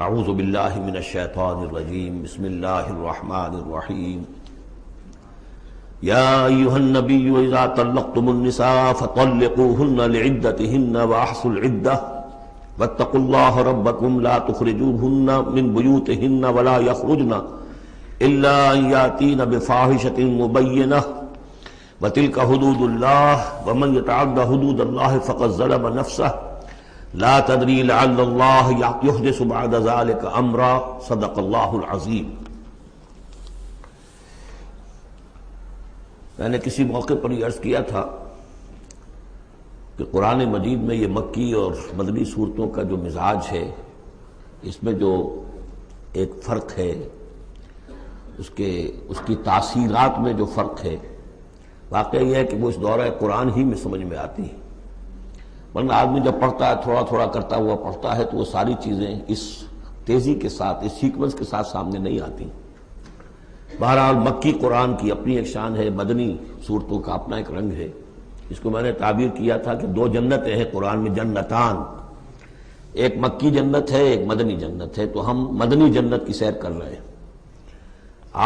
اعوذ باللہ من الشیطان الرجیم بسم اللہ الرحمن الرحیم یا ایہا النبی اذا طلقتم النساء فطلقوہن لعدتہن واحصوا العدہ واتقوا اللہ ربکم لا تخرجوہن من بیوتہن ولا یخرجن الا ان یاتین بفاحشۃ مبینہ وتلک حدود اللہ ومن یتعد حدود اللہ فقد ظلم نفسہ لا تدری لعل اللہ یحدث بعد ذلک امرا صدق اللہ العظیم۔ میں نے کسی موقع پر یہ عرض کیا تھا کہ قرآن مجید میں یہ مکی اور مدنی صورتوں کا جو مزاج ہے، اس میں جو ایک فرق ہے، اس کی تاثیرات میں جو فرق ہے، واقعہ یہ ہے کہ وہ اس دورہ قرآن ہی میں سمجھ میں آتی ہے، ورنہ آدمی جب پڑھتا ہے تھوڑا تھوڑا کرتا ہوا پڑھتا ہے تو وہ ساری چیزیں اس تیزی کے ساتھ، اس سیکوینس کے ساتھ سامنے نہیں آتی۔ بہرحال مکی قرآن کی اپنی ایک شان ہے، مدنی صورتوں کا اپنا ایک رنگ ہے۔ اس کو میں نے تعبیر کیا تھا کہ دو جنتیں ہیں قرآن میں، جنتان، ایک مکی جنت ہے، ایک مدنی جنت ہے، تو ہم مدنی جنت کی سیر کر رہے ہیں۔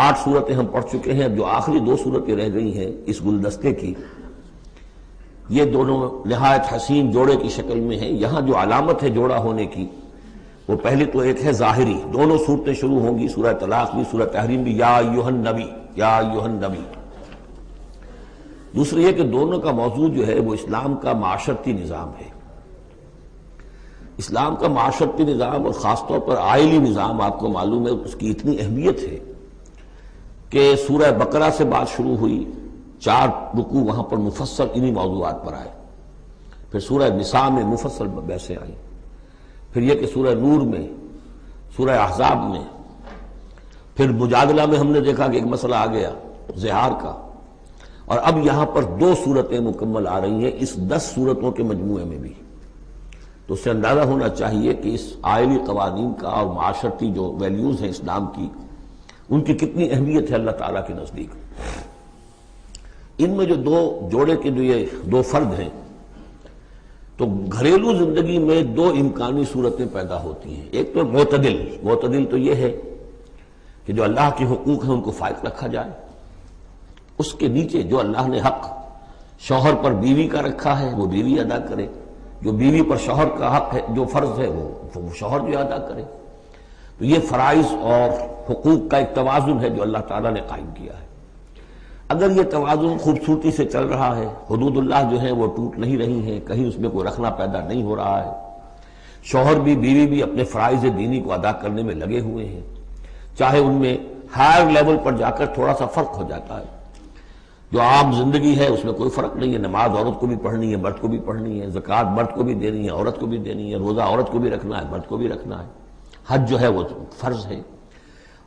8 صورتیں ہم پڑھ چکے ہیں، اب جو آخری 2 صورتیں رہ گئی ہیں اس گلدستے کی، یہ دونوں نہایت حسین جوڑے کی شکل میں ہیں۔ یہاں جو علامت ہے جوڑا ہونے کی، وہ پہلی تو ایک ہے ظاہری، دونوں صورتیں شروع ہوں گی، سورہ طلاق بھی، سورہ تحریم بھی، یا ایھا النبی، یا ایھا النبی۔ دوسری یہ کہ دونوں کا موضوع جو ہے وہ اسلام کا معاشرتی نظام ہے۔ اسلام کا معاشرتی نظام اور خاص طور پر آئلی نظام، آپ کو معلوم ہے اس کی اتنی اہمیت ہے کہ سورہ بقرہ سے بات شروع ہوئی، 4 رکوع وہاں پر مفصل انہی موضوعات پر آئے، پھر سورہ نساء میں مفصل بحثیں آئیں، پھر یہ کہ سورہ نور میں، سورہ احزاب میں، پھر مجادلہ میں ہم نے دیکھا کہ ایک مسئلہ آ گیا زہار کا، اور اب یہاں پر 2 صورتیں مکمل آ رہی ہیں اس 10 صورتوں کے مجموعے میں بھی۔ تو اس سے اندازہ ہونا چاہیے کہ اس آئلی قوانین کا اور معاشرتی جو ویلیوز ہیں اسلام کی، ان کی کتنی اہمیت ہے اللہ تعالیٰ کے نزدیک۔ ان میں جو 2 جوڑے کے جو یہ 2 فرد ہیں، تو گھریلو زندگی میں 2 امکانی صورتیں پیدا ہوتی ہیں۔ ایک تو معتدل تو یہ ہے کہ جو اللہ کے حقوق ہیں ان کو فائق رکھا جائے، اس کے نیچے جو اللہ نے حق شوہر پر بیوی کا رکھا ہے وہ بیوی ادا کرے، جو بیوی پر شوہر کا حق ہے، جو فرض ہے وہ شوہر جو ادا کرے۔ تو یہ فرائض اور حقوق کا ایک توازن ہے جو اللہ تعالیٰ نے قائم کیا ہے۔ اگر یہ توازن خوبصورتی سے چل رہا ہے، حدود اللہ جو ہیں وہ ٹوٹ نہیں رہی ہیں، کہیں اس میں کوئی رخنا پیدا نہیں ہو رہا ہے، شوہر بھی بیوی بھی اپنے فرائض دینی کو ادا کرنے میں لگے ہوئے ہیں، چاہے ان میں ہائر لیول پر جا کر تھوڑا سا فرق ہو جاتا ہے، جو عام زندگی ہے اس میں کوئی فرق نہیں ہے، نماز عورت کو بھی پڑھنی ہے، مرد کو بھی پڑھنی ہے، زکوٰۃ مرد کو بھی دینی ہے، عورت کو بھی دینی ہے، روزہ عورت کو بھی رکھنا ہے، مرد کو بھی رکھنا ہے، حج جو ہے وہ فرض ہے۔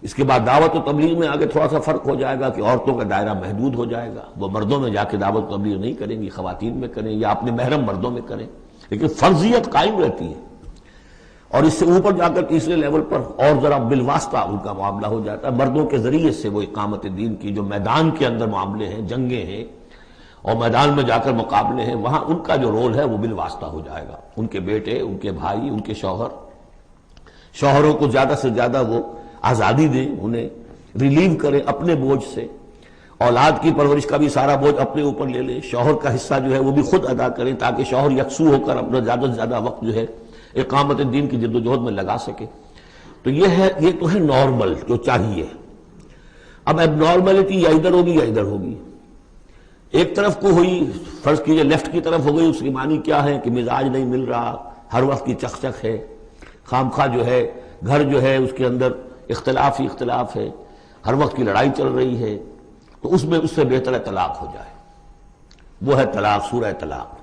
اس کے بعد دعوت و تبلیغ میں آگے تھوڑا سا فرق ہو جائے گا کہ عورتوں کا دائرہ محدود ہو جائے گا، وہ مردوں میں جا کے دعوت و تبلیغ نہیں کریں گی، خواتین میں کریں یا اپنے محرم مردوں میں کریں، لیکن فرضیت قائم رہتی ہے۔ اور اس سے اوپر جا کر تیسرے لیول پر اور ذرا بالواسطہ ان کا معاملہ ہو جاتا ہے، مردوں کے ذریعے سے وہ اقامت دین کی جو میدان کے اندر معاملے ہیں، جنگیں ہیں اور میدان میں جا کر مقابلے ہیں، وہاں ان کا جو رول ہے وہ بالواسطہ ہو جائے گا۔ ان کے بیٹے، ان کے بھائی، ان کے شوہروں کو زیادہ سے زیادہ وہ آزادی دیں، انہیں ریلیو کریں اپنے بوجھ سے، اولاد کی پرورش کا بھی سارا بوجھ اپنے اوپر لے لیں، شوہر کا حصہ جو ہے وہ بھی خود ادا کریں تاکہ شوہر یکسو ہو کر اپنا زیادہ سے زیادہ وقت جو ہے اقامت دین کی جد و جہد میں لگا سکے۔ تو یہ تو ہے نارمل جو چاہیے۔ اب اب نارملٹی یا ادھر ہوگی یا ادھر ہوگی، ایک طرف کو ہوئی، فرض کیجئے لیفٹ کی طرف ہو گئی، اس کی معنی کیا ہے کہ مزاج نہیں مل رہا، ہر وقت کی چکچک ہے، خام خواہ جو ہے گھر جو ہے اس کے اندر اختلاف ہی اختلاف ہے، ہر وقت کی لڑائی چل رہی ہے، تو اس سے بہتر ہے طلاق ہو جائے۔ وہ ہے طلاق، سورہ طلاق،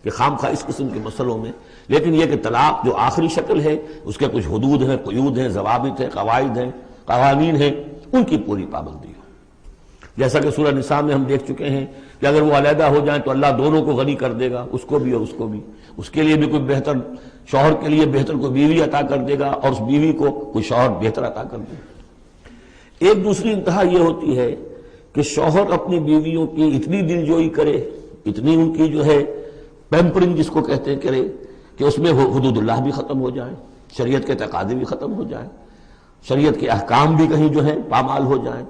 کہ خام خواہ اس قسم کے مسئلوں میں، لیکن یہ کہ طلاق جو آخری شکل ہے اس کے کچھ حدود ہیں، قیود ہیں، ضوابط ہیں، قواعد ہیں، قوانین ہیں، ان کی پوری پابندی ہو۔ جیسا کہ سورہ نساء میں ہم دیکھ چکے ہیں کہ اگر وہ علیحدہ ہو جائیں تو اللہ دونوں کو غنی کر دے گا، اس کو بھی اور اس کو بھی، اس کے لیے بھی کوئی بہتر، شوہر کے لیے بہتر کوئی بیوی عطا کر دے گا اور اس بیوی کو کوئی شوہر بہتر عطا کر دے گا۔ ایک دوسری انتہا یہ ہوتی ہے کہ شوہر اپنی بیویوں کی اتنی دلجوئی کرے، اتنی ان کی جو ہے پیمپرنگ جس کو کہتے ہیں کرے، کہ اس میں حدود اللہ بھی ختم ہو جائیں، شریعت کے تقاضے بھی ختم ہو جائیں، شریعت کے احکام بھی کہیں جو ہیں پامال ہو جائیں۔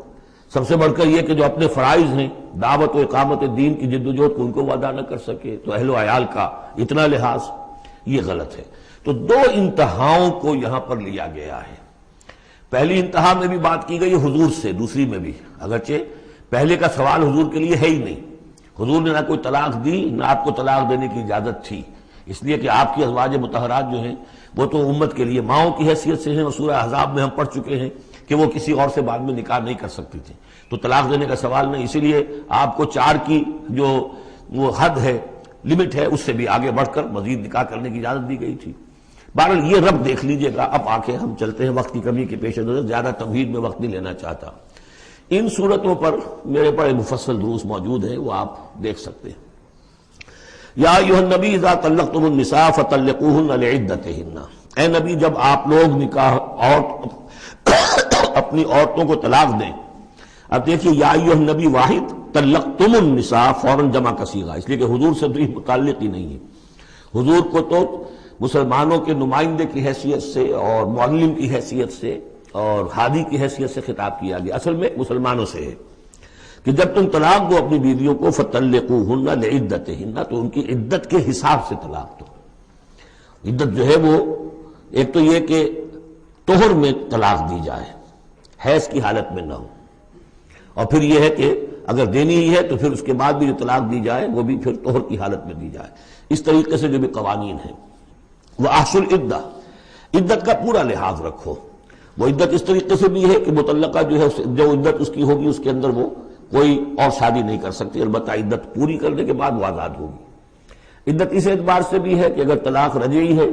سب سے بڑھ کر یہ کہ جو اپنے فرائض ہیں، دعوت و اقامت دین کی جد و جہد کو ان کو ادا نہ کر سکے، تو اہل و عیال کا اتنا لحاظ، یہ غلط ہے۔ تو دو انتہاؤں کو یہاں پر لیا گیا ہے۔ پہلی انتہا میں بھی بات کی گئی ہے حضور سے، دوسری میں بھی، اگرچہ پہلے کا سوال حضور کے لیے ہے ہی نہیں، حضور نے نہ کوئی طلاق دی نہ آپ کو طلاق دینے کی اجازت تھی، اس لیے کہ آپ کی ازواج مطہرات جو ہیں وہ تو امت کے لیے ماؤں کی حیثیت سے ہیں، اور سورہ احزاب میں ہم پڑھ چکے ہیں کہ وہ کسی اور سے بعد میں نکاح نہیں کر سکتی تھی، تو طلاق دینے کا سوال نہیں، اسی لیے آپ کو 4 کی جو وہ حد ہے، لمٹ ہے، اس سے بھی آگے بڑھ کر مزید نکاح کرنے کی اجازت دی گئی تھی۔ بہرحال یہ رب دیکھ لیجئے گا۔ اب آ کے ہم چلتے ہیں، وقت کی کمی کے پیش نظر زیادہ تمہید میں وقت نہیں لینا چاہتا۔ ان صورتوں پر میرے بڑے مفصل دروس موجود ہیں، وہ آپ دیکھ سکتے ہیں۔ یا ایھا النبی اذا طلقتم النساء فطلقوہن لعدتہن، اے نبی جب آپ لوگ نکاح اور اپنی عورتوں کو طلاق دیں۔ اب دیکھیے یا ایھا النبی واحد، طلقتم النساء فوراً جمع کا صیغہ، اس لیے کہ حضور سے تو یہ متعلق ہی نہیں ہے۔ حضور کو تو مسلمانوں کے نمائندے کی حیثیت سے اور معلم کی حیثیت سے اور ہادی کی حیثیت سے خطاب کیا گیا، اصل میں مسلمانوں سے ہے کہ جب تم طلاق دو اپنی بیویوں کو فطلقوہن لعدتہن، تو ان کی عدت کے حساب سے طلاق دو۔ عدت جو ہے وہ ایک تو یہ کہ طہر میں طلاق دی جائے، حیض کی حالت میں نہ ہو، اور پھر یہ ہے کہ اگر دینی ہی ہے تو پھر اس کے بعد بھی جو طلاق دی جائے وہ بھی پھر طہر کی حالت میں دی جائے۔ اس طریقے سے جو بھی قوانین ہیں، وَأَحْصُوا الْعِدَّةَ، عدت کا پورا لحاظ رکھو۔ وہ عدت اس طریقے سے بھی ہے کہ مطلقہ جو ہے جو عدت اس کی ہوگی اس کے اندر وہ کوئی اور شادی نہیں کر سکتی، البتہ عدت پوری کرنے کے بعد وہ آزاد ہوگی۔ عدت اس اعتبار سے بھی ہے کہ اگر طلاق رجعی ہے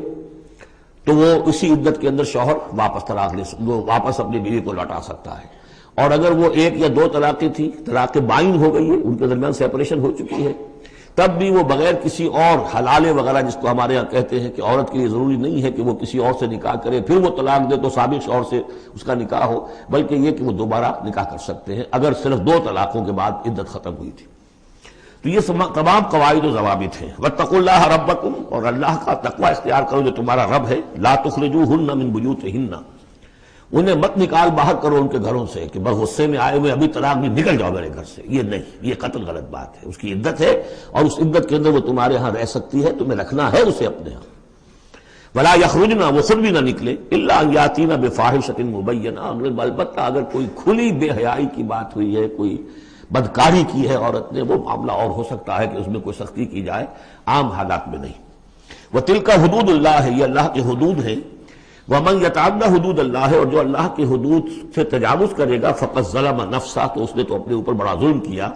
تو وہ اسی عدت کے اندر شوہر واپس اپنی بیوی کو لوٹا سکتا ہے، اور اگر وہ 1 یا 2 طلاقیں تھی، طلاق بائن ہو گئی ہے، ان کے درمیان سیپریشن ہو چکی ہے، تب بھی وہ بغیر کسی اور حلالے وغیرہ جس کو ہمارے ہاں کہتے ہیں کہ عورت کے لیے ضروری نہیں ہے کہ وہ کسی اور سے نکاح کرے پھر وہ طلاق دے تو سابق شوہر سے اس کا نکاح ہو، بلکہ یہ کہ وہ دوبارہ نکاح کر سکتے ہیں اگر صرف 2 طلاقوں کے بعد عدت ختم ہوئی تھی۔ تو یہ تمام قواعد و ضوابط ہیں۔ واتقوا اللہ ربکم، اور اللہ کا تقوی اختیار کرو جو تمہارا رب ہے۔ لا تخرجوہن من بیوتہن، انہیں مت نکال باہر کرو ان کے گھروں سے کہ بس غصے میں آئے ہوئے ابھی طلاق بھی نکل جاؤ میرے گھر سے، یہ نہیں، یہ قطعاً غلط بات ہے۔ اس کی عدت ہے اور اس عدت کے اندر وہ تمہارے ہاں رہ سکتی ہے، تمہیں رکھنا ہے اسے اپنے ہاں۔ ولا یخرجن، وہ خود بھی نہ نکلے، الا ان یاتین بفاحشۃ مبینہ، البتہ اگر کوئی کھلی بے حیائی کی بات ہوئی ہے، کوئی بدکاری کی ہے عورت نے، وہ معاملہ اور ہو سکتا ہے کہ اس میں کوئی سختی کی جائے، عام حالات میں نہیں۔ وتلک حدود اللہ، یہ اللہ کے حدود ہیں۔ ومن یتعد حدود اللہ، اور جو اللہ کی حدود سے تجاوز کرے گا، فقد ظلم نفسہ، تو اس نے تو اپنے اوپر بڑا ظلم کیا۔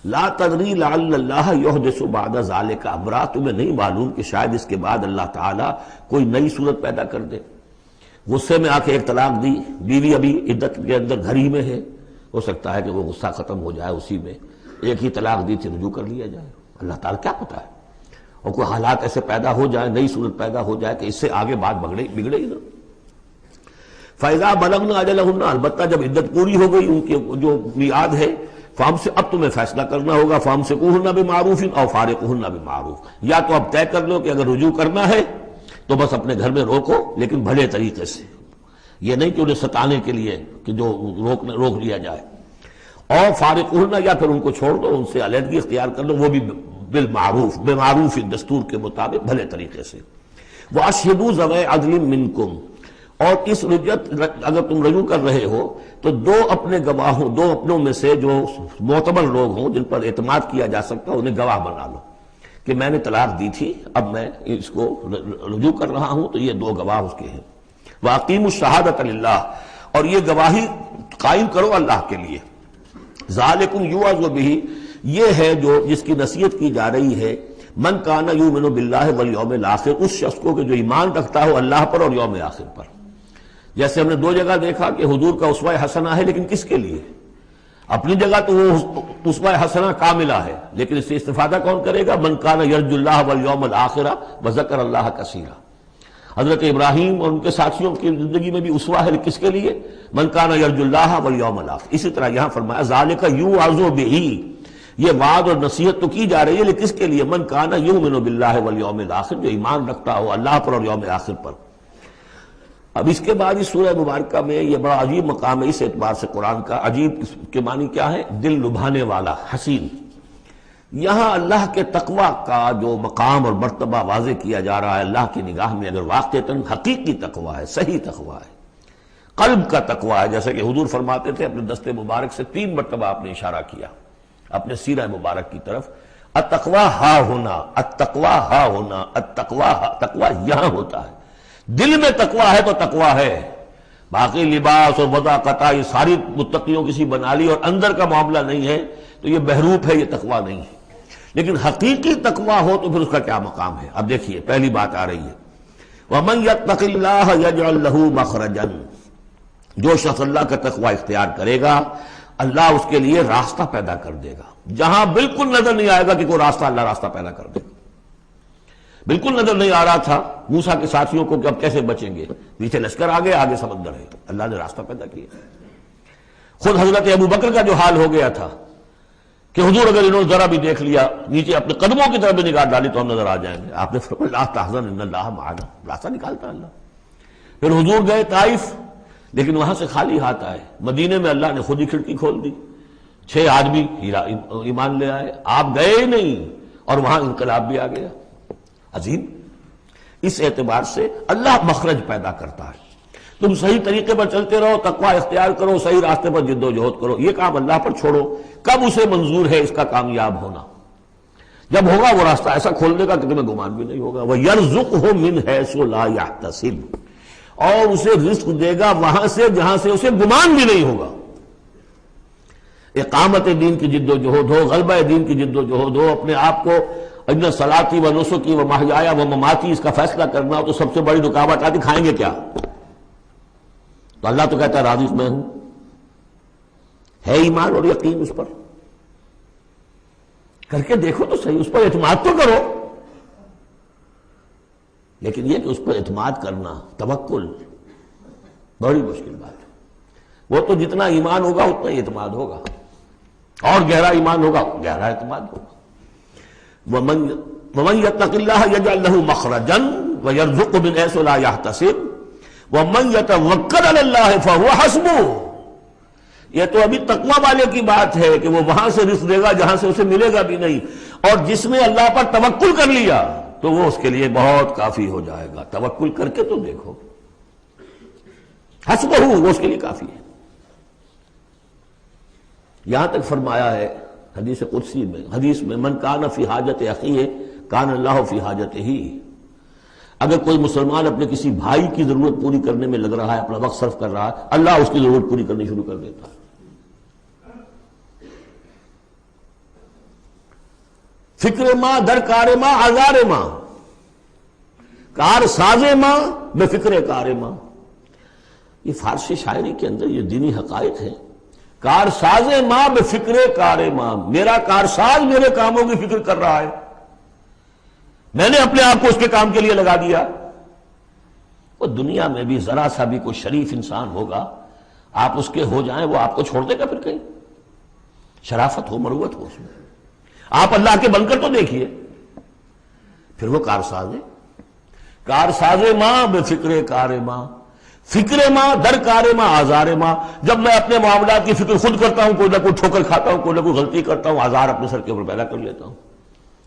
لا تدری لعل اللہ یحدث بعد ذلک امرا، تمہیں نہیں معلوم کہ شاید اس کے بعد اللہ تعالیٰ کوئی نئی صورت پیدا کر دے۔ غصے میں آ کے 1 طلاق دی، بیوی ابھی عدت کے اندر گھر ہی میں ہے، ہو سکتا ہے کہ وہ غصہ ختم ہو جائے، اسی میں 1 ہی طلاق دی تھی رجوع کر لیا جائے، اللہ تعالیٰ کیا پتہ ہے، اور کوئی حالات ایسے پیدا ہو جائیں، نئی صورت پیدا ہو جائے کہ اس سے آگے بات بگڑے ہی نہ۔ فَإِذَا بَلَغْنَ أَجَلَهُنَّ، البتہ جب عدت پوری ہو گئی ان کی جو میعاد ہے، سے اب تمہیں فیصلہ کرنا ہوگا، فَأَمْسِكُوهُنَّ بِمَعْرُوفٍ أَوْ فَارِقُوهُنَّ بِمَعْرُوفٍ، یا تو اب طے کر لو کہ اگر رجوع کرنا ہے تو بس اپنے گھر میں روکو، لیکن بھلے طریقے سے، یہ نہیں کہ انہیں ستانے کے لیے کہ جو روک لیا جائے، اور فارقوہن، یا پھر ان کو چھوڑ دو، ان سے علیحدگی اختیار کر لو، وہ بھی بالمعروف، بمعروف دستور کے مطابق بھلے طریقے سے۔ وَأَشْهِدُوا ذَوَيْ عَدْلٍ مِّنْكُمْ، اور اس رجعت اگر تم رجوع کر رہے ہو تو 2 اپنے گواہوں، 2 اپنوں میں سے جو معتبر لوگ ہوں، جن پر اعتماد کیا جا سکتا ہے، انہیں گواہ بنا لو کہ میں نے طلاق دی تھی، اب میں اس کو رجوع کر رہا ہوں، تو یہ 2 گواہ اس کے ہیں۔ وَأَقِیمُوا الشَّهَادَةَ لِلَّهِ، اور یہ گواہی قائم کرو اللہ کے لیے۔ ذَلِكُمْ يُوعَظُ بِهِ، یہ ہے جو جس کی نصیحت کی جا رہی ہے، من کان یؤمن باللہ والیوم الآخر، اس شخص کو کہ جو ایمان رکھتا ہو اللہ پر اور یوم آخر پر۔ جیسے ہم نے 2 جگہ دیکھا کہ حضور کا اسوہ حسنہ ہے، لیکن کس کے لیے؟ اپنی جگہ تو وہ اسوہ حسنہ کاملہ ہے، لیکن اس سے استفادہ کون کرے گا؟ من کان یرجو اللہ والیوم الآخر وذکر اللہ کثیرا۔ حضرت ابراہیم اور ان کے ساتھیوں کی زندگی میں بھی اسوہ ہے، کس کے لیے؟ من کان یرجو اللہ والیوم الآخر۔ اسی طرح یہاں فرمایا ذالک یوعظ بہ، یہ وعد اور نصیحت تو کی جا رہی ہے، لیکن کس کے لیے؟ من کان یؤمن باللہ والیوم الآخر، جو ایمان رکھتا ہو اللہ پر اور یوم آخر پر۔ اب اس کے بعد اس سورہ مبارکہ میں یہ بڑا عجیب مقام ہے اس اعتبار سے قرآن کا. عجیب کے معنی کیا ہے؟ دل لبھانے والا، حسین. یہاں اللہ کے تقوی کا جو مقام اور مرتبہ واضح کیا جا رہا ہے اللہ کی نگاہ میں، اگر واقعتاً حقیقی تقوی ہے، صحیح تقوی ہے، قلب کا تقوی ہے. جیسے کہ حضور فرماتے تھے اپنے دست مبارک سے 3 مرتبہ آپ نے اشارہ کیا اپنے سیرہ مبارک کی طرف، التقوی ہا ہونا، التقوی ہا ہونا، التقوی ہا. تقوی یہاں ہوتا ہے، دل میں تقوی ہے تو تقوی ہے. باقی لباس اور وضاقت یہ ساری متقیوں کسی بنا لی اور اندر کا معاملہ نہیں ہے تو یہ بہروپ ہے، یہ تقوی نہیں ہے. لیکن حقیقی تقوی ہو تو پھر اس کا کیا مقام ہے؟ اب دیکھیے پہلی بات آ رہی ہے، وَمَن يَتَّقِ اللَّهَ يَجْعَلْ لَهُ مَخْرَجًا. جو شخص اللہ کا تقوی اختیار کرے گا اللہ اس کے لیے راستہ پیدا کر دے گا. جہاں بالکل نظر نہیں آئے گا کہ کوئی راستہ، اللہ راستہ پیدا کر دے گا. بالکل نظر نہیں آ رہا تھا موسیٰ کے ساتھیوں کو کہ اب کیسے بچیں گے، پیچھے لشکر آگے، آگے سمندر ہے، اللہ نے راستہ پیدا کیا. خود حضرت ابو بکر کا جو حال ہو گیا تھا کہ حضور اگر انہوں نے ذرا بھی دیکھ لیا، نیچے اپنے قدموں کی طرف بھی نگاہ ڈالی تو ہم نظر آ جائیں گے. آپ نے فرمایا لا تحزن ان اللہ معنا، راستہ نکالتا اللہ. پھر حضور گئے طائف، لیکن وہاں سے خالی ہاتھ آئے. مدینے میں اللہ نے خود ہی کھڑکی کھول دی، 6 آدمی ایمان لے آئے. آپ گئے ہی نہیں اور وہاں انقلاب بھی آ گیا. عظیم. اس اعتبار سے اللہ مخرج پیدا کرتا ہے. تم صحیح طریقے پر چلتے رہو، تقوی اختیار کرو، صحیح راستے پر جد و جہد کرو. یہ کام اللہ پر چھوڑو. کب اسے منظور ہے اس کا کامیاب ہونا؟ جب ہوگا وہ راستہ ایسا کھول دے گا کہ تمہیں گمان بھی نہیں ہوگا. وَيَرْزُقْهُ مِنْ حَيْثُ لَا يَحْتَسِبُ، اور اسے رزق دے گا وہاں سے جہاں سے اسے گمان بھی نہیں ہوگا. اقامت دین کی جد و جہد ہو، غلبہ دین کی جد و جہد ہو، اپنے آپ کو ان صلاتی و نسکی و محیایا و مماتی اس کا فیصلہ کرنا ہو تو سب سے بڑی رکاوٹ آتی کھائیں گے کیا؟ تو اللہ تو کہتا ہے رازق میں ہوں. ہے ایمان اور یقین اس پر؟ کر کے دیکھو تو صحیح، اس پر اعتماد تو کرو. لیکن یہ کہ اس پر اعتماد کرنا، توکل، بڑی مشکل بات ہے. وہ تو جتنا ایمان ہوگا اتنا ہی اعتماد ہوگا، اور گہرا ایمان ہوگا گہرا اعتماد ہوگا. وَمَن يَتَّقِ اللَّهَ يَجْعَلْ لَهُ مَخْرَجًا وَيَرْزُقْهُ مِنْ حَيْثُ لَا يَحْتَسِبُ وَمَن يَتَوَكَّلْ عَلَى اللَّهِ فَهُوَ حَسْبُهُ. یہ تو ابھی تقوی والے کی بات ہے کہ وہ وہاں سے رزق دے گا جہاں سے اسے ملے گا بھی نہیں. اور جس نے اللہ پر توکل کر لیا تو وہ اس کے لیے بہت کافی ہو جائے گا. توکل کر کے تو دیکھو، حسبہ، وہ اس کے لیے کافی ہے. یہاں تک فرمایا ہے حدیث قدسی میں، حدیث میں، من کان فی حاجت اخیہ کان اللہ فی حاجتہ. اگر کوئی مسلمان اپنے کسی بھائی کی ضرورت پوری کرنے میں لگ رہا ہے، اپنا وقت صرف کر رہا ہے، اللہ اس کی ضرورت پوری کرنی شروع کر دیتا ہے. فکر ماں در کار ماں آزار ماں، کار ساز ماں بے فکر کار ماں. یہ فارسی شاعری کے اندر یہ دینی حقائق ہیں. کار ساز ماں بے فکر کار ماں، میرا کارساز میرے کاموں کی فکر کر رہا ہے، میں نے اپنے آپ کو اس کے کام کے لیے لگا دیا. وہ دنیا میں بھی ذرا سا بھی کوئی شریف انسان ہوگا، آپ اس کے ہو جائیں وہ آپ کو چھوڑ دے گا پھر کہیں؟ شرافت ہو، مروت ہو اس میں. آپ اللہ کے بن کر تو دیکھیے. پھر وہ کارساز ہے. کارساز ماں بے فکر کار ماں، فکر ماں در کار ماں آزار ماں. جب میں اپنے معاملات کی فکر خود کرتا ہوں، کوئی نہ کوئی ٹھوکر کھاتا ہوں، کوئی نہ کوئی غلطی کرتا ہوں، آزار اپنے سر کے اوپر پیدا کر لیتا ہوں.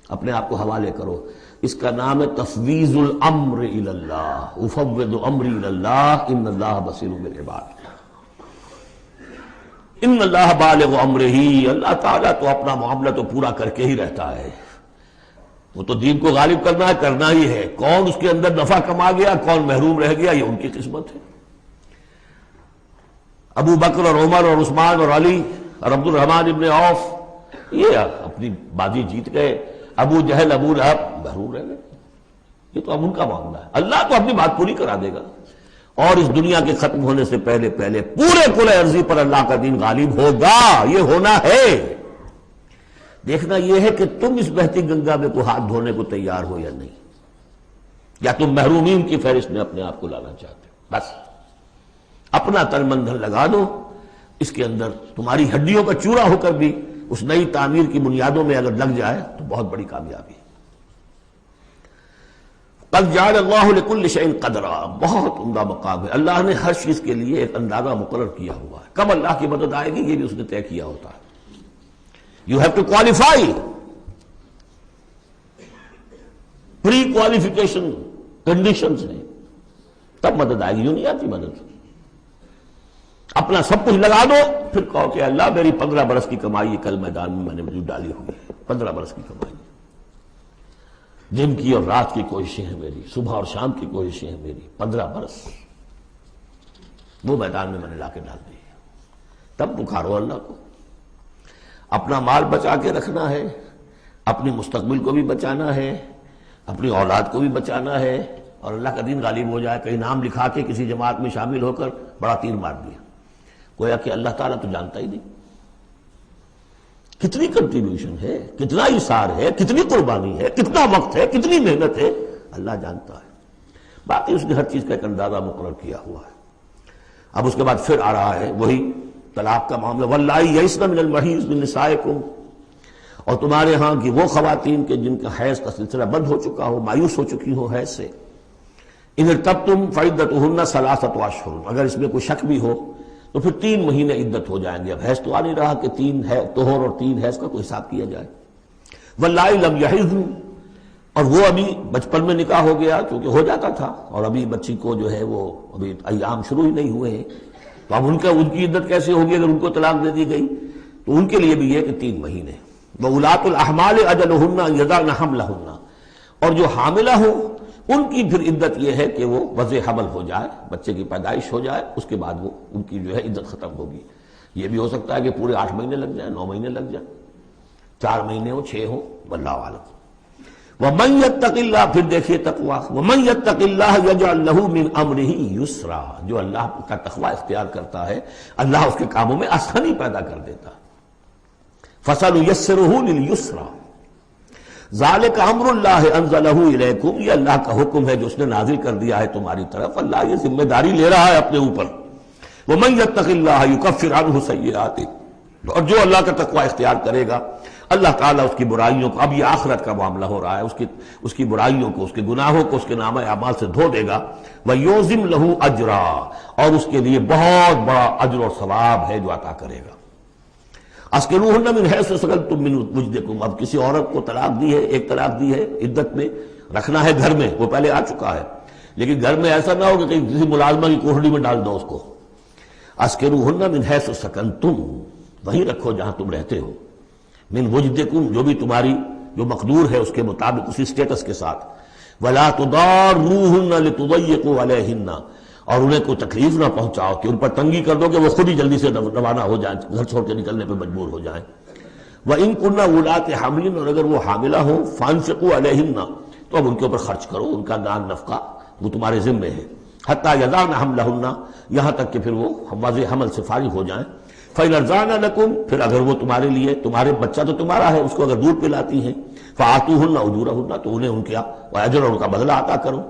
اپنے آپ کو حوالے کرو. اس کا نام ہے تفویض الامر الی اللہ. افوض امری الی اللہ ان اللہ بصیر بالعباد. ان اللہ بالغ امرہ، اللہ تعالیٰ تو اپنا معاملہ تو پورا کر کے ہی رہتا ہے. وہ تو دین کو غالب کرنا ہے، کرنا ہی ہے. کون اس کے اندر نفع کما گیا، کون محروم رہ گیا، یہ ان کی قسمت ہے. ابو بکر اور عمر اور عثمان اور علی اور عبد الرحمن ابن عوف یہ اپنی بازی جیت گئے. ابو جہل، ابو لہب محروم رہ گئے. یہ تو اب ان کا معاملہ ہے. اللہ تو اپنی بات پوری کرا دے گا. اور اس دنیا کے ختم ہونے سے پہلے پہلے پورے کل ارضی پر اللہ کا دین غالب ہوگا. یہ ہونا ہے. دیکھنا یہ ہے کہ تم اس بہتی گنگا میں کو ہاتھ دھونے کو تیار ہو یا نہیں، یا تم محرومین کی فہرست میں اپنے آپ کو لانا چاہتے ہو. بس اپنا تن من دھن لگا دو اس کے اندر. تمہاری ہڈیوں کا چورا ہو کر بھی اس نئی تعمیر کی بنیادوں میں اگر لگ جائے تو بہت بڑی کامیابی ہے. قد جعل اللہ لکل شیء قدرا، بہت عمدہ مقام ہے، اللہ نے ہر چیز کے لیے ایک اندازہ مقرر کیا ہوا ہے، کب اللہ کی مدد آئے گی یہ بھی اس نے طے کیا ہوتا ہے. You have to qualify, prequalification conditions ہیں، تب مدد آئے گی، یوں نہیں آتی مدد. اپنا سب کچھ لگا دو پھر کہو کہ اللہ میری 15 برس کی کمائی کل میدان میں نے وجود ڈالی ہوئی ہے، 15 برس کی کمائی، دن کی اور رات کی کوششیں ہیں میری، صبح اور شام کی کوششیں ہیں میری، 15 برس وہ میدان میں نے لا کے ڈال دی. تب پکارو اللہ کو. اپنا مال بچا کے رکھنا ہے، اپنی مستقبل کو بھی بچانا ہے، اپنی اولاد کو بھی بچانا ہے، اور اللہ کا دین غالب ہو جائے. کہیں نام لکھا کے کسی جماعت میں شامل ہو کر بڑا تیر مار دیا، گویا کہ اللہ تعالیٰ تو جانتا ہی نہیں. کتنی کنٹریبیوشن ہے، کتنا اثار ہے، کتنی قربانی ہے، کتنا وقت ہے، کتنی محنت ہے، اللہ جانتا ہے. باقی اس نے ہر چیز کا ایک اندازہ مقرر کیا ہوا ہے. اب اس کے بعد پھر آ رہا ہے وہی طلاق کا معاملہ. واللائی یئسن من المحیض من نسائکم، اور تمہارے ہاں کی وہ خواتین کے جن کا حیض کا سلسلہ بند ہو چکا ہو، مایوس ہو چکی ہو حیض سے. ان ارتبتم فعدتہن ثلاثۃ اشہر، اگر اس میں کوئی شک بھی ہو تو پھر 3 مہینے عدت ہو جائیں گے. اب حیض تو آ نہیں رہا کہ 3 طہور اور 3 حیض کا کوئی حساب کیا جائے. واللائی لم یحضن، اور وہ ابھی بچپن میں نکاح ہو گیا کیونکہ ہو جاتا تھا، اور ابھی بچی کو جو ہے وہ ابھی ایام شروع ہی نہیں ہوئے ہیں، تو اب ان کی عدت کیسے ہوگی اگر ان کو طلاق دے دی گئی؟ تو ان کے لیے بھی یہ کہ 3 مہینے. وَأُولَاتُ الْأَحْمَالِ أَجَلُهُنَّ يَضَعْنَ حَمْلَهُنَّ، اور جو حاملہ ہوں ان کی پھر عدت یہ ہے کہ وہ وضع حمل ہو جائے، بچے کی پیدائش ہو جائے، اس کے بعد وہ ان کی جو ہے عدت ختم ہوگی. یہ بھی ہو سکتا ہے کہ پورے 8 مہینے لگ جائیں، 9 مہینے لگ جائیں، 4 مہینے ہو، 6 ہو، واللہ اعلم. وَمَن يَتَّقِ اللَّهَ، پھر دیکھیے تقویٰ، وَمَن يَتَّقِ اللَّهَ يَجْعَل لَّهُ مِنْ أَمْرِهِ يُسْرًا، جو اللہ کا تقویٰ اختیار کرتا ہے اللہ اس کے کاموں میں آسانی پیدا کر دیتا ہے. فَسَنُيَسِّرُهُ لِلْيُسْرَىٰ، ذالک امر اللہ انزلہ الیکم، یہ اللہ کا حکم ہے جو اس نے نازل کر دیا ہے تمہاری طرف. اللہ یہ ذمہ داری لے رہا ہے اپنے اوپر. ومن یتق اللہ یکفر عنہ سیئاتہ، اور جو اللہ کا تقوی اختیار کرے گا اللہ تعالیٰ اس کی برائیوں کو، اب یہ آخرت کا معاملہ ہو رہا ہے، اس کی برائیوں کو، اس کے گناہوں کو اس کے نامہ اعمال سے دھو دے گا. ویعظم لہ اجرا، اور اس کے لیے بہت بڑا اجر اور ثواب ہے جو عطا کرے گا. اسکنوہن من حیث سکنتم من وجدکم، اب کسی عورت کو طلاق دی ہے، ایک طلاق دی ہے، عدت میں رکھنا ہے گھر میں، وہ پہلے آ چکا ہے، لیکن گھر میں ایسا نہ ہو کہ کسی ملازمہ کی کوٹڑی میں ڈال دو اس کو. اسکنوہن من حیث سکنتم، وہیں رکھو جہاں تم رہتے ہو. من وجدکم، جو بھی تمہاری جو مقدور ہے اس کے مطابق، اسی سٹیٹس کے ساتھ. ولا تضاروہن لتضیقوا علیہن، اور انہیں کوئی تکلیف نہ پہنچاؤ کہ ان پر تنگی کر دو کہ وہ خود ہی جلدی سے روانہ ہو جائیں، گھر چھوڑ کے نکلنے پہ مجبور ہو جائیں. وَإِن كُنَّ أُولَاتِ حَمْلٍ، اور اگر وہ حاملہ ہوں، فَأَنفِقُوا عَلَيْهِنَّ، تو اب ان کے اوپر خرچ کرو، ان کا دان نفقہ وہ تمہارے ذمے ہے. حَتَّى يَضَعْنَ حَمْلَهُنَّ، یہاں تک کہ پھر وہ واضح حمل سے فارغ ہو جائیں. فَإِنْ أَرْضَعْنَ لَكُمْ، پھر اگر وہ تمہارے لیے، تمہارے بچہ تو تمہارا ہے، اس کو اگر دودھ پلاتی ہیں، فَآتُوهُنَّ أُجُورَهُنَّ، تو انہیں ان کا اجر اور ان کا بدلہ عطا کرو.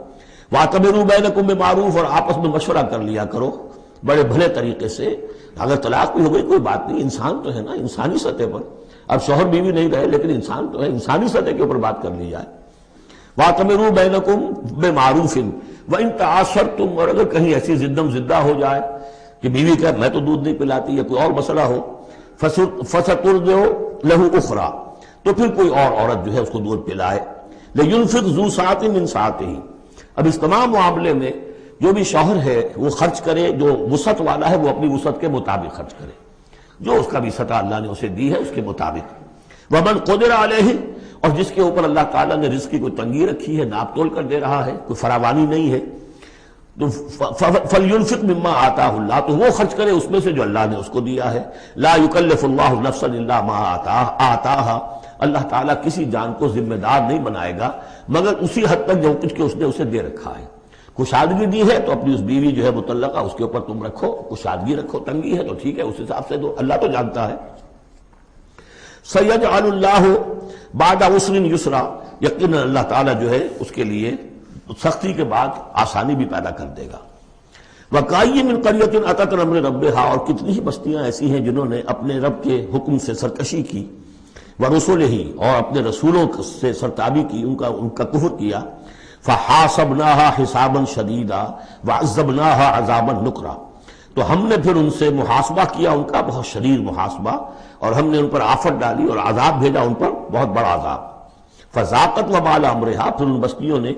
وَاعْتَمِرُوا بَيْنَكُمْ بِمَعْرُوفٍ، اور آپس میں مشورہ کر لیا کرو بڑے بھلے طریقے سے. اگر طلاق بھی ہو گئی کوئی بات نہیں، انسان تو ہے نا، انسانی سطح پر، اب شوہر بیوی نہیں رہے لیکن انسان تو ہے، انسانی سطح کے اوپر بات کر لی جائے. وَاعْتَمِرُوا بَيْنَكُمْ بِمَعْرُوفٍ وَإِن تَعَاثَرْتُمْ، اور اگر کہیں ایسی زدم زدہ ہو جائے کہ بیوی کہ میں تو دودھ نہیں پلاتی یا کوئی اور مسئلہ ہو، فَسَتُرْضِعُ لَهُ أُخْرَىٰ، تو پھر کوئی اور عورت جو ہے اس کو دودھ پلائے. لِيُنْفِقْ ذُو سَعَةٍ مِّن سَعَتِهِ، اب اس تمام معاملے میں جو بھی شوہر ہے وہ خرچ کرے، جو وسعت والا ہے وہ اپنی وسعت کے مطابق خرچ کرے، جو اس کا بھی سطح اللہ نے اسے دی ہے اس کے مطابق. وَمَنْ قُدِرَ عَلَيْهِ، اور جس کے اوپر اللہ تعالیٰ نے رزق کی کوئی تنگی رکھی ہے، ناپ تول کر دے رہا ہے، کوئی فراوانی نہیں ہے، تو فَلْيُنْفِقْ مِمَّا آتَاهُ اللَّهُ، تو وہ خرچ کرے اس میں سے جو اللہ نے اس کو دیا ہے. لَا يُكَلِّفُ اللَّهُ نَفْسًا إِلَّا مَا آتَاهَا، اللہ تعالیٰ کسی جان کو ذمہ دار نہیں بنائے گا مگر اسی حد تک جو کچھ کہ اس نے اسے دے رکھا ہے. کشادگی دی ہے تو اپنی اس بیوی جو ہے مطلقہ اس کے اوپر تم رکھو، کشادگی رکھو، تنگی ہے تو ٹھیک ہے اس حساب سے دو، اللہ تو جانتا ہے. سَيَجْعَلُ اللَّهُ بَعْدَ عُسْرٍ يُسْرًا، یقیناً اللہ تعالیٰ جو ہے اس کے لیے سختی کے بعد آسانی بھی پیدا کر دے گا. وَكَأَيٍّ مِّن قَرْيَةٍ أَتَتْ أَمْرَ رَبِّهَا، اور کتنی ہی بستیاں ایسی ہیں جنہوں نے اپنے رب کے حکم سے سرکشی کی، وَرُسُلِهِ، اور اپنے رسولوں سے سرتابی کی، ان کا کفر کیا. فحاسبناها حسابا شدیدا وعذبناها عذابا نکرا، تو ہم نے پھر ان سے محاسبہ کیا، ان کا بہت شدید محاسبہ، اور ہم نے ان پر آفت ڈالی اور عذاب بھیجا ان پر بہت بڑا عذاب۔ فذاقت وبال امرها، پھر ان بستیوں نے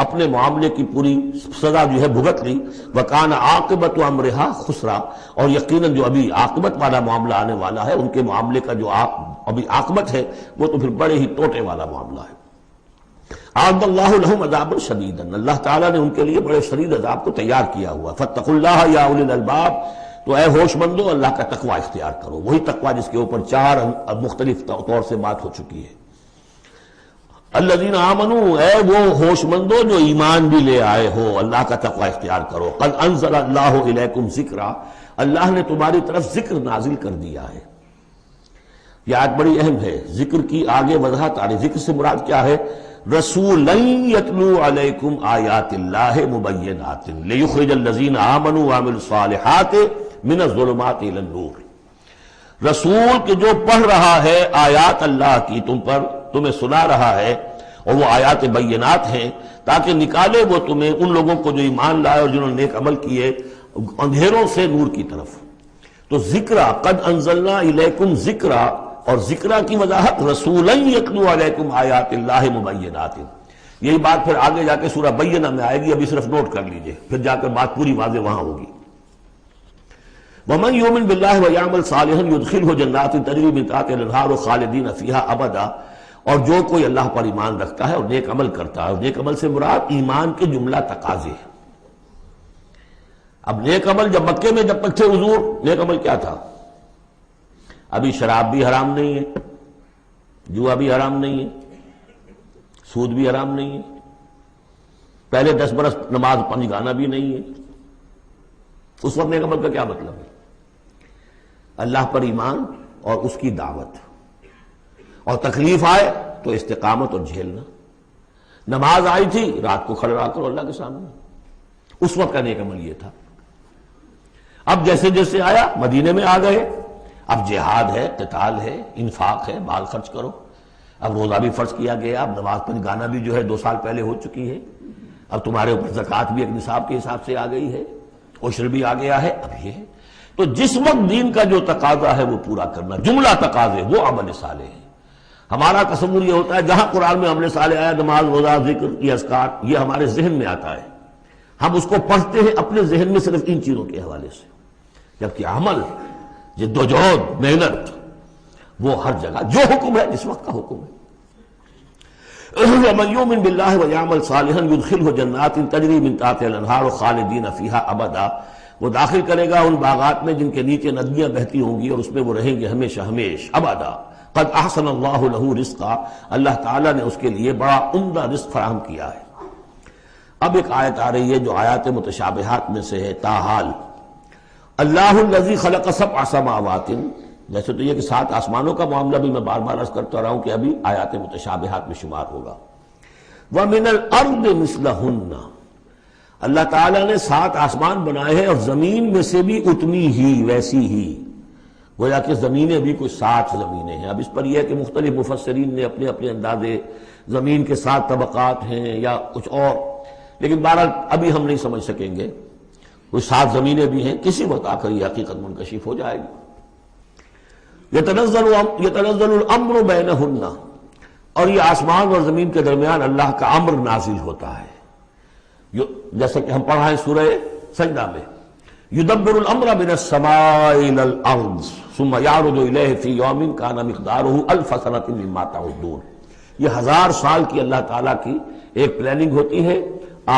اپنے معاملے کی پوری سزا جو ہے بھگت لی۔ وکان عاقبت امرها خسرا، اور یقیناً جو ابھی عاقبت والا معاملہ آنے والا ہے، ان کے معاملے کا جو ابھی عاقبت ہے وہ تو پھر بڑے ہی ٹوٹے والا معاملہ ہے۔ اعد اللہ لہم عذابا شدیدا، اللہ تعالیٰ نے ان کے لیے بڑے شدید عذاب کو تیار کیا ہوا۔ فاتقوا اللہ یا اولی الالباب، تو اے ہوش مندو اللہ کا تقوی اختیار کرو، وہی تقوی جس کے اوپر 4 مختلف طور سے بات ہو چکی ہے۔ الذین آمنوا، اے وہ ہوش مندو جو ایمان بھی لے آئے ہو، اللہ کا تقوی اختیار کرو۔ قد انزل اللہ الیکم ذکرا، اللہ نے تمہاری طرف ذکر نازل کر دیا ہے۔ یہ آیت بڑی اہم ہے، ذکر کی آگے وضاحت آ رہی۔ ذکر سے مراد کیا ہے؟ رسولا یتلو علیکم آیات اللہ مبینات لیخرج الذین آمنوا وعملوا الصالحات من الظلمات الی النور، رسول کہ جو پڑھ رہا ہے آیات اللہ کی تم پر، تمہیں سنا رہا ہے، اور وہ آیات بینات ہیں تاکہ نکالے وہ تمہیں، ان لوگوں کو جو ایمان لائے اور جنہوں نے نیک عمل کیے، اندھیروں سے نور کی طرف۔ تو ذکرہ، قد انزلنا الیکم ذکرہ، اور ذکرہ کی وضاحت رسولا یتلو علیکم آیات اللہ مبینات، یہی بات پھر آگے جا کے سورہ بینہ میں آئے گی، ابھی صرف نوٹ کر لیجئے، پھر جا کر بات پوری واضح وہاں ہوگی۔ ومن یؤمن باللہ ویعمل صالحا یدخلہ جنات تجری من تحتہا الانہار خالدین فیہا ابدا، اور جو کوئی اللہ پر ایمان رکھتا ہے اور نیک عمل کرتا ہے، اور نیک عمل سے مراد ایمان کے جملہ تقاضے ہیں۔ اب نیک عمل جب مکے میں جب تک تھے حضور، نیک عمل کیا تھا؟ ابھی شراب بھی حرام نہیں ہے، جوا بھی حرام نہیں ہے، سود بھی حرام نہیں ہے، پہلے 10 برس نماز 5 گانا بھی نہیں ہے۔ اس وقت نیک عمل کا کیا مطلب ہے؟ اللہ پر ایمان اور اس کی دعوت، اور تکلیف آئے تو استقامت اور جھیلنا۔ نماز آئی تھی، رات کو کھڑے رہا کرو اللہ کے سامنے، اس وقت کا نیک عمل یہ تھا۔ اب جیسے جیسے آیا، مدینے میں آ گئے، اب جہاد ہے، قتال ہے، انفاق ہے، مال خرچ کرو، اب روزہ بھی فرض کیا گیا، اب نماز 5 گانا بھی جو ہے 2 سال پہلے ہو چکی ہے، اب تمہارے اوپر زکوٰۃ بھی ایک نصاب کے حساب سے آ گئی ہے، عشر بھی آ گیا ہے، اب یہ ہے۔ تو جس وقت دین کا جو تقاضا ہے وہ پورا کرنا، جملہ تقاضے، وہ عمل صالح ہے۔ ہمارا تصور یہ ہوتا ہے جہاں قرآن میں عمل صالح آیا، نماز، روزہ، ذکر، یہ اذکار، یہ ہمارے ذہن میں آتا ہے، ہم اس کو پڑھتے ہیں اپنے ذہن میں صرف ان چیزوں کے حوالے سے، جبکہ عمل، جدوجہد، محنت، وہ ہر جگہ جو حکم ہے، جس وقت کا حکم ہے۔ وَمَن يُؤْمِن بِاللَّهِ وَيَعْمَلْ صَالِحًا يُدْخِلْهُ جَنَّاتٍ تَجْرِي مِن تَحْتِهَا الْأَنْهَارُ خَالِدِينَ فِيهَا أَبَدًا، وہ داخل کرے گا ان باغات میں جن کے نیچے ندیاں بہتی ہوں گی، اور اس میں وہ رہیں گے ہمیشہ ہمیش، ابدا۔ قد احسن اللہ لہ رزقا، اللہ تعالیٰ نے اس کے لیے بڑا عمدہ رزق فراہم کیا ہے۔ اب ایک آیت آ رہی ہے جو آیات متشابہات میں سے ہے، تاحال اللہ الذی خلق 7 سماوات، ویسے تو یہ کہ 7 آسمانوں کا معاملہ بھی میں بار بار عرض کرتا رہا ہوں کہ ابھی آیات متشابہات میں شمار ہوگا۔ وَمِنَ الْأَرْضِ مِثْلَهُنَّ، اللہ تعالیٰ نے 7 آسمان بنائے ہیں اور زمین میں سے بھی اتنی ہی، ویسی ہی، گویا کہ زمینیں بھی کوئی 7 زمینیں ہیں۔ اب اس پر یہ ہے کہ مختلف مفسرین نے اپنے اپنے اندازے، زمین کے 7 طبقات ہیں یا کچھ اور، لیکن بہرحال ابھی ہم نہیں سمجھ سکیں گے، کوئی 7 زمینیں بھی ہیں، کسی وقت آ کر یہ حقیقت منکشف ہو جائے گی۔ یتنزل الامر بینہن، اور یہ آسمان اور زمین کے درمیان اللہ کا امر نازل ہوتا ہے، جیسا کہ ہم پڑھا ہے سورہ سجدہ میں، یدبر الامر من السماء الى الارض ثم یعرج الیہ فی یوم کان مقدارہ 1000 سنۃ مما تعدون۔ یہ 1000 سال کی اللہ تعالیٰ کی ایک پلاننگ ہوتی ہے،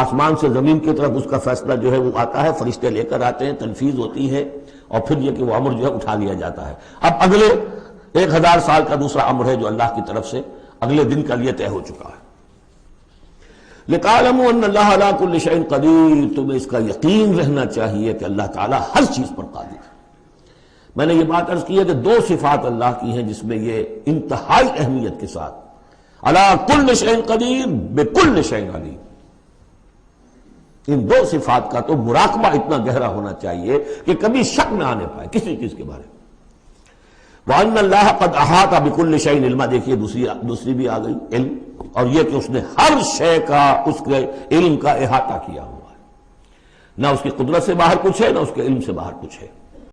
آسمان سے زمین کی طرف اس کا فیصلہ جو ہے وہ آتا ہے، فرشتے لے کر آتے ہیں، تنفیذ ہوتی ہے، اور پھر یہ کہ وہ امر جو ہے اٹھا لیا جاتا ہے۔ اب اگلے 1000 سال کا دوسرا امر ہے جو اللہ کی طرف سے اگلے دن کا لیے طے ہو چکا ہے۔ لِتَعْلَمُوا أَنَّ اللَّهَ عَلَىٰ كُلِّ شَيْءٍ قَدِيرٌ، تمہیں اس کا یقین رہنا چاہیے کہ اللہ تعالیٰ ہر چیز پر قادر ہے۔ میں نے یہ بات عرض کی ہے کہ 2 صفات اللہ کی ہیں جس میں یہ انتہائی اہمیت کے ساتھ عَلَىٰ كُلِّ شَيْءٍ قَدِيرٌ بِكُلِّ شَيْءٍ عَلِيمٌ، ان 2 صفات کا تو مراقبہ اتنا گہرا ہونا چاہیے کہ کبھی شک نہ آنے پائے کسی چیز کے بارے میں۔ وَأَنَّ اللَّهَ قَدْ أَحَاطَ بِكُلِّ شَيْءٍ عِلْمًا، دیکھیے دوسری بھی آ گئی، علم، اور یہ کہ اس نے ہر شے کا اس کے علم کا احاطہ کیا ہوا ہے، نہ اس کی قدرت سے باہر کچھ ہے نہ اس کے علم سے باہر کچھ ہے۔